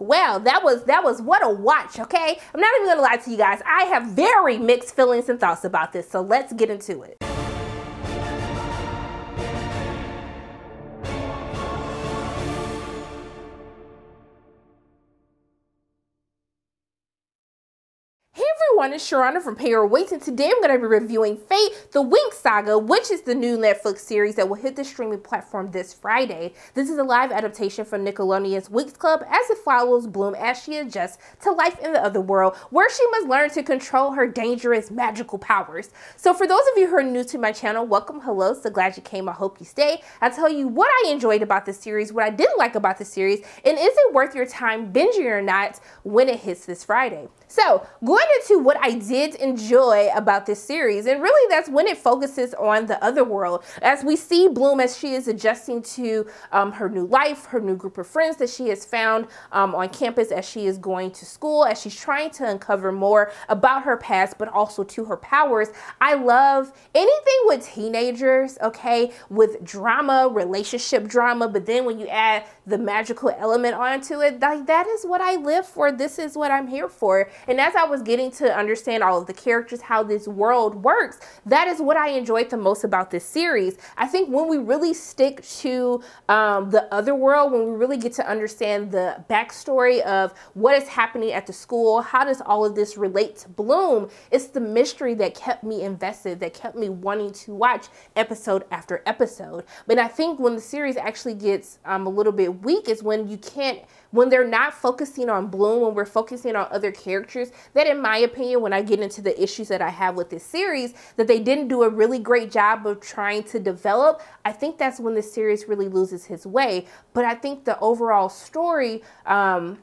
well, that was what a watch, okay? I'm not even gonna lie to you guys. I have very mixed feelings and thoughts about this, so let's get into it. It's Sharana from Pay or Wait, and today I'm going to be reviewing Fate, the Winx Saga, which is the new Netflix series that will hit the streaming platform this Friday. This is a live adaptation from Nickelodeon's Winx Club as it follows Bloom as she adjusts to life in the other world, where she must learn to control her dangerous magical powers. So for those of you who are new to my channel, welcome, hello, so glad you came, I hope you stay. I'll tell you what I enjoyed about this series, what I didn't like about the series, and is it worth your time binging or not when it hits this Friday. So going into what I did enjoy about this series, and really that's when it focuses on the other world, as we see Bloom as she is adjusting to her new life, her new group of friends that she has found on campus as she is going to school, as she's trying to uncover more about her past, but also to her powers. I love anything with teenagers, okay, with drama, relationship drama, but then when you add the magical element onto it, that is what I live for. This is what I'm here for. And as I was getting to understand all of the characters, how this world works, that is what I enjoyed the most about this series. I think when we really stick to the other world, when we really get to understand the backstory of what is happening at the school, how does all of this relate to Bloom, it's the mystery that kept me invested, that kept me wanting to watch episode after episode. But I think when the series actually gets a little bit weak is when when they're not focusing on Bloom, when we're focusing on other characters, that in my opinion, when I get into the issues that I have with this series, that they didn't do a really great job of trying to develop, I think that's when the series really loses its way. But I think the overall story, and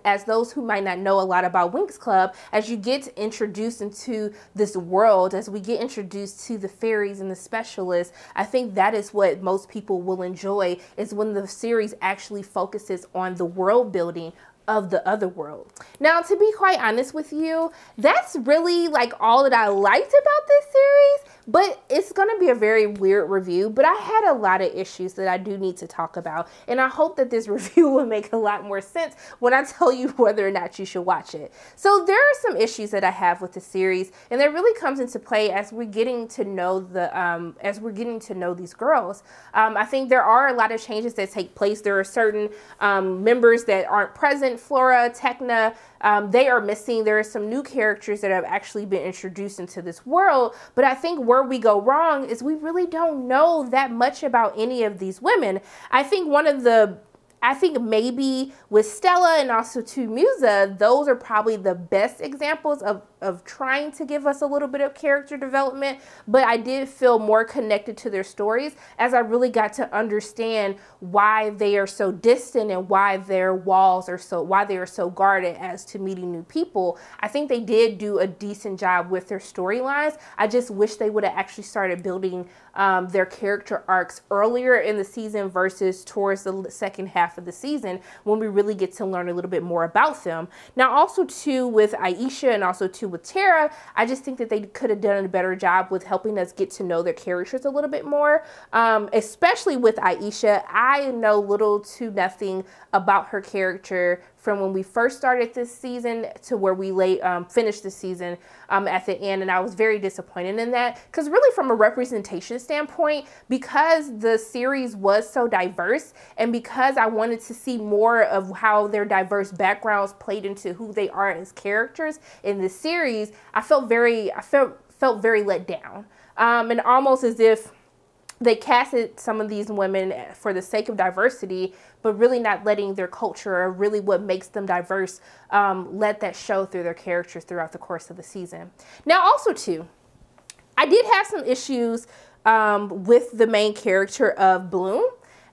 as those who might not know a lot about Winx Club, as you get introduced into this world, as we get introduced to the fairies and the specialists, I think that is what most people will enjoy, is when the series actually focuses on the world building of the other world. Now, to be quite honest with you, that's really like all that I liked about this series, but it's going to be a very weird review, but I had a lot of issues that I do need to talk about, and I hope that this review will make a lot more sense when I tell you whether or not you should watch it. So there are some issues that I have with the series, and that really comes into play as we're getting to know these girls. I think there are a lot of changes that take place. There are certain members that aren't present. Flora, Tecna, they are missing. There are some new characters that have actually been introduced into this world, but I think where we go wrong is we really don't know that much about any of these women. I think maybe with Stella and also to Musa, those are probably the best examples of trying to give us a little bit of character development, but I did feel more connected to their stories as I really got to understand why they are so distant and why their walls are why they are so guarded as to meeting new people. I think they did do a decent job with their storylines. I just wish they would have actually started building their character arcs earlier in the season versus towards the second half of the season, when we really get to learn a little bit more about them. Now, also too with Aisha and also too with Tara, I just think that they could have done a better job with helping us get to know their characters a little bit more. Especially with Aisha, I know little to nothing about her character from when we first started this season to where we finished the season at the end, and I was very disappointed in that, because really from a representation standpoint, because the series was so diverse and because I wanted to see more of how their diverse backgrounds played into who they are as characters in the series, I felt very let down, and almost as if they casted some of these women for the sake of diversity, but really not letting their culture, or really what makes them diverse, let that show through their characters throughout the course of the season. Now, also too, I did have some issues with the main character of Bloom.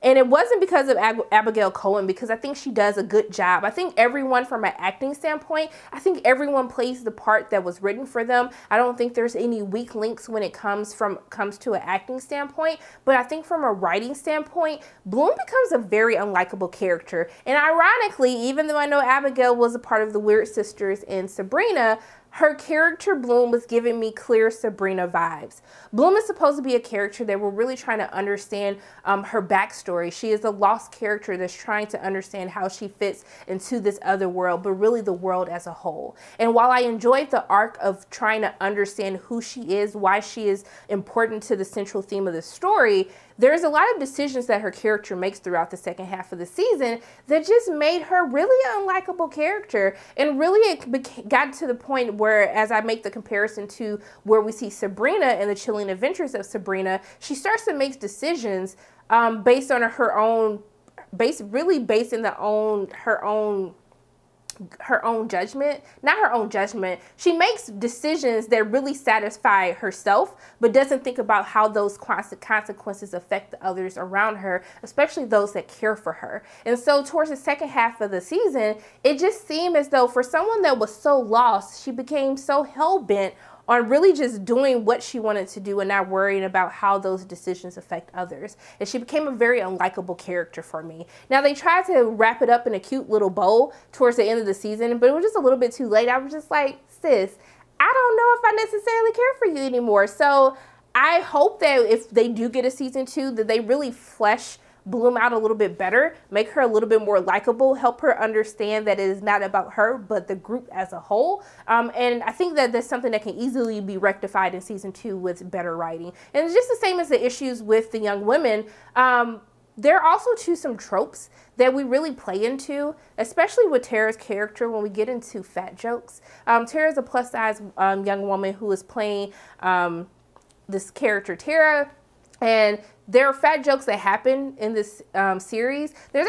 And it wasn't because of Abigail Cohen, because I think she does a good job. I think everyone, from an acting standpoint, I think everyone plays the part that was written for them. I don't think there's any weak links when it comes to an acting standpoint. But I think from a writing standpoint, Bloom becomes a very unlikable character. And ironically, even though I know Abigail was a part of the Weird Sisters and Sabrina, her character Bloom was giving me clear Sabrina vibes. Bloom is supposed to be a character that we're really trying to understand her backstory. She is a lost character that's trying to understand how she fits into this other world, but really the world as a whole. And while I enjoyed the arc of trying to understand who she is, why she is important to the central theme of the story, there's a lot of decisions that her character makes throughout the second half of the season that just made her really an unlikable character. And really it got to the point where, as I make the comparison to where we see Sabrina in the Chilling Adventures of Sabrina, she starts to make decisions based on her own, really based in her own judgment, not her own judgment. She makes decisions that really satisfy herself, but doesn't think about how those consequences affect the others around her, especially those that care for her. And so towards the second half of the season, it just seemed as though for someone that was so lost, she became so hell-bent on really just doing what she wanted to do and not worrying about how those decisions affect others. And she became a very unlikable character for me. Now, they tried to wrap it up in a cute little bow towards the end of the season, but it was just a little bit too late. I was just like, sis, I don't know if I necessarily care for you anymore. So I hope that if they do get a season 2, that they really flesh Bloom out a little bit better, make her a little bit more likable, help her understand that it is not about her, but the group as a whole. And I think that that's something that can easily be rectified in season 2 with better writing. And it's just the same as the issues with the young women. There are also some tropes that we really play into, especially with Tara's character when we get into fat jokes. Tara's a plus size young woman who is playing this character, Tara, and there are fat jokes that happen in this series. There's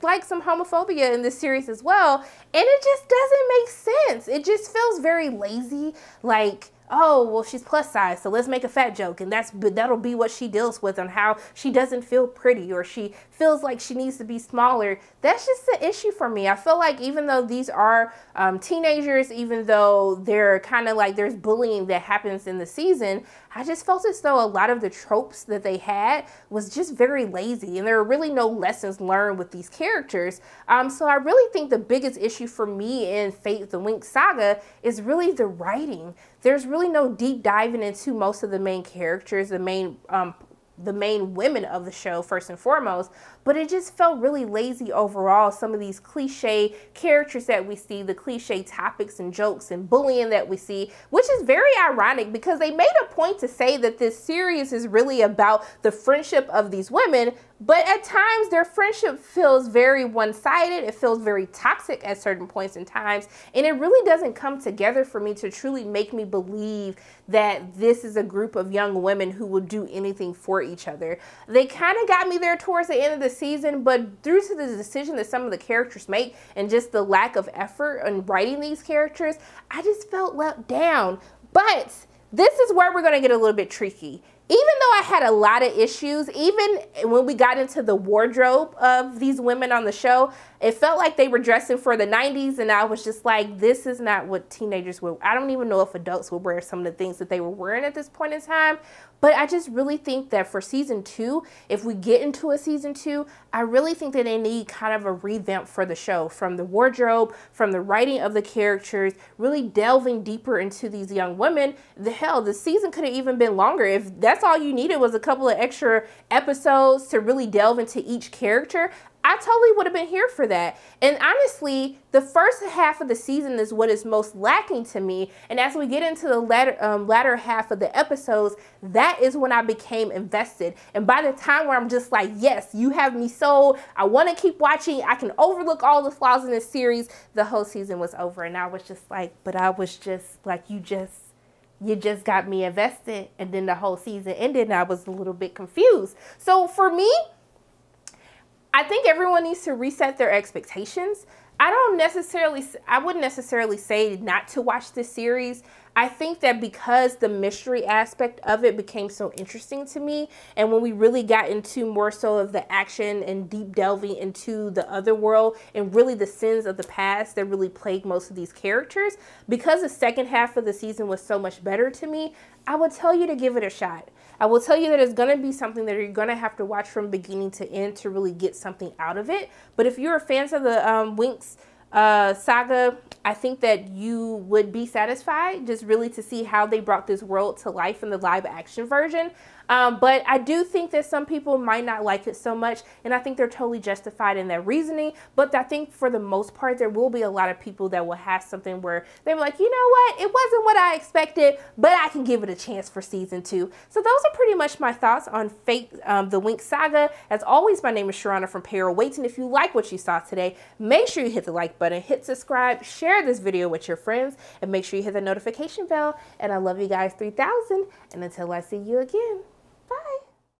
like some homophobia in this series as well, and it just doesn't make sense. It just feels very lazy, like, oh, well, she's plus size, so let's make a fat joke, and that'll be what she deals with on how she doesn't feel pretty or she feels like she needs to be smaller. That's just the issue for me. I feel like even though these are teenagers, even though they're kind of like there's bullying that happens in the season, I just felt as though a lot of the tropes that they had was just very lazy, and there are really no lessons learned with these characters. So I really think the biggest issue for me in Fate the Winx Saga is really the writing. There's really no deep diving into most of the main characters, the main women of the show, first and foremost, but it just felt really lazy overall. Some of these cliche characters that we see, the cliche topics and jokes and bullying that we see, which is very ironic because they made a point to say that this series is really about the friendship of these women, but at times their friendship feels very one-sided. It feels very toxic at certain points in times, and it really doesn't come together for me to truly make me believe that this is a group of young women who will do anything for each other. They kind of got me there towards the end of the season, but due to the decision that some of the characters make and just the lack of effort in writing these characters, I just felt let down. But this is where we're going to get a little bit tricky. Even though I had a lot of issues, even when we got into the wardrobe of these women on the show, it felt like they were dressing for the 90s, and I was just like, this is not what teenagers would. I don't even know if adults would wear some of the things that they were wearing at this point in time. But I just really think that for season 2, if we get into a season 2, I really think that they need kind of a revamp for the show, from the wardrobe, from the writing of the characters, really delving deeper into these young women. The season could have even been longer. If that's all you needed was a couple of extra episodes to really delve into each character, I totally would have been here for that. And honestly, the first half of the season is what is most lacking to me. And as we get into the latter half of the episodes, that is when I became invested. And by the time where I'm just like, yes, you have me sold. I want to keep watching. I can overlook all the flaws in this series. The whole season was over. And I was just like, but I was just like, you just got me invested. And then the whole season ended and I was a little bit confused. So for me, I think everyone needs to reset their expectations. I wouldn't necessarily say not to watch this series. I think that because the mystery aspect of it became so interesting to me, and when we really got into more so of the action and deep delving into the other world and really the sins of the past that really plagued most of these characters, because the second half of the season was so much better to me, I would tell you to give it a shot. I will tell you that it's going to be something that you're going to have to watch from beginning to end to really get something out of it. But if you're a fan of the Winx Saga, I think that you would be satisfied just really to see how they brought this world to life in the live action version. But I do think that some people might not like it so much, and I think they're totally justified in their reasoning. But I think for the most part, there will be a lot of people that will have something where they're like, you know what, it wasn't what I expected, but I can give it a chance for season 2. So those are pretty much my thoughts on Fate, the Winx Saga. As always, my name is Sharana from Para Waits, and if you like what you saw today, make sure you hit the like button, hit subscribe, share this video with your friends, and make sure you hit the notification bell. And I love you guys 3000, and until I see you again.